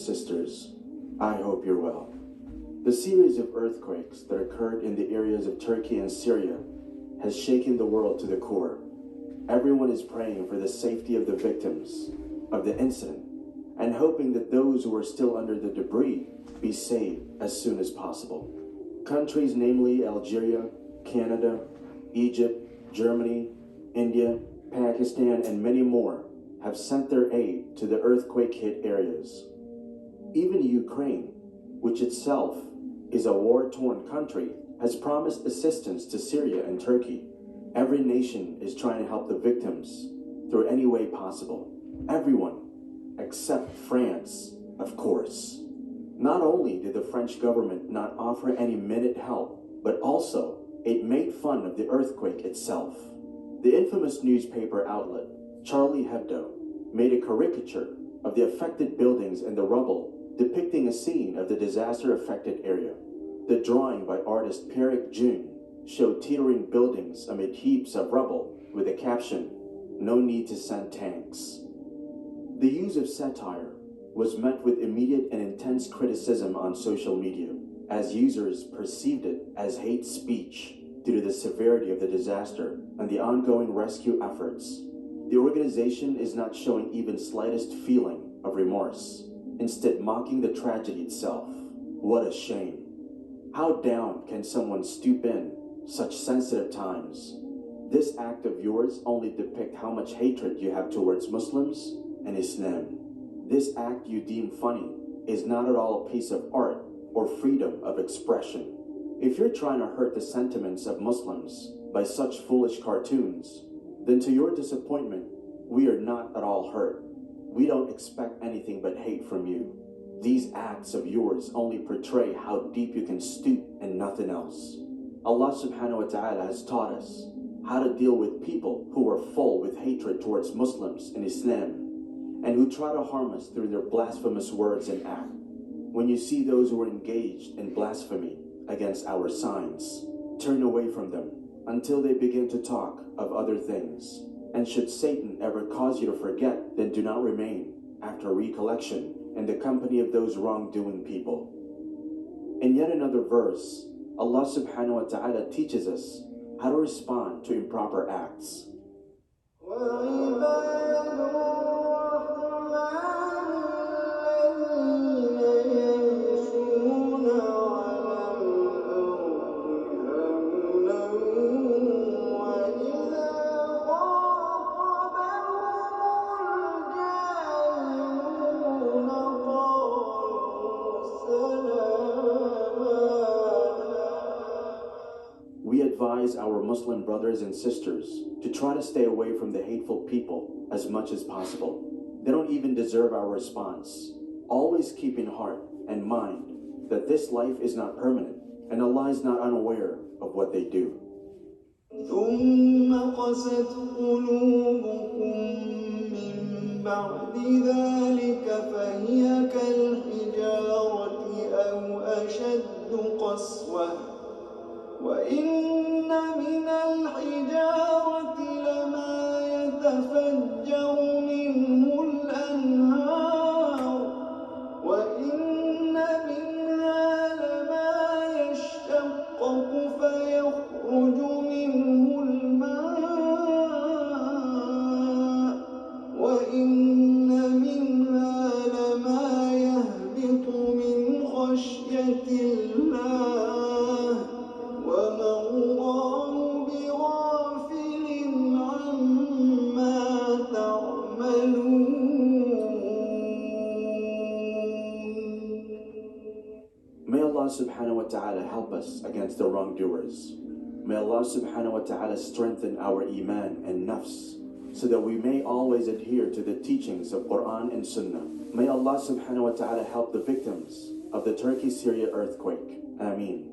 Sisters, I hope you're well. The series of earthquakes that occurred in the areas of Turkey and Syria has shaken the world to the core. Everyone is praying for the safety of the victims of the incident and hoping that those who are still under the debris be saved as soon as possible. Countries namely Algeria, Canada, Egypt, Germany, India, Pakistan, and many more have sent their aid to the earthquake-hit areas. Even Ukraine, which itself is a war-torn country, has promised assistance to Syria and Turkey. Every nation is trying to help the victims through any way possible. Everyone, except France, of course. Not only did the French government not offer any minute help, but also it made fun of the earthquake itself. The infamous newspaper outlet, Charlie Hebdo, made a caricature of the affected buildings and the rubble, depicting a scene of the disaster-affected area. The drawing by artist Pierre June showed teetering buildings amid heaps of rubble with the caption, "No need to send tanks." The use of satire was met with immediate and intense criticism on social media, as users perceived it as hate speech due to the severity of the disaster and the ongoing rescue efforts. The organization is not showing even slightest feeling of remorse, instead mocking the tragedy itself. What a shame. How down can someone stoop in such sensitive times? This act of yours only depicts how much hatred you have towards Muslims and Islam. This act you deem funny is not at all a piece of art or freedom of expression. If you're trying to hurt the sentiments of Muslims by such foolish cartoons, then to your disappointment, we are not at all hurt. We don't expect anything but hate from you. These acts of yours only portray how deep you can stoop and nothing else. Allah subhanahu wa ta'ala has taught us how to deal with people who are full with hatred towards Muslims and Islam, and who try to harm us through their blasphemous words and act. When you see those who are engaged in blasphemy against our signs, turn away from them until they begin to talk of other things. And should Satan ever cause you to forget, then do not remain, after recollection, in the company of those wrongdoing people. In yet another verse, Allah subhanahu wa ta'ala teaches us how to respond to improper acts. We advise our Muslim brothers and sisters to try to stay away from the hateful people as much as possible. They don't even deserve our response. Always keep in heart and mind that this life is not permanent and Allah is not unaware of what they do. ثم قست قلوبكم من بعد ذلك فهي كالحجارة أو أشد قسوة وإن من الحجارة لما يتفجر منه الأنهار وإن منها لما يشقق فيخرج منه الماء وإن منها لما يهبط من خشية الله وما الله بغافل عما تعملون. May Allah subhanahu wa ta'ala help us against the wrongdoers. May Allah subhanahu wa ta'ala strengthen our iman and nafs so that we may always adhere to the teachings of Quran and Sunnah. May Allah subhanahu wa ta'ala help the victims of the Turkey-Syria earthquake. Ameen.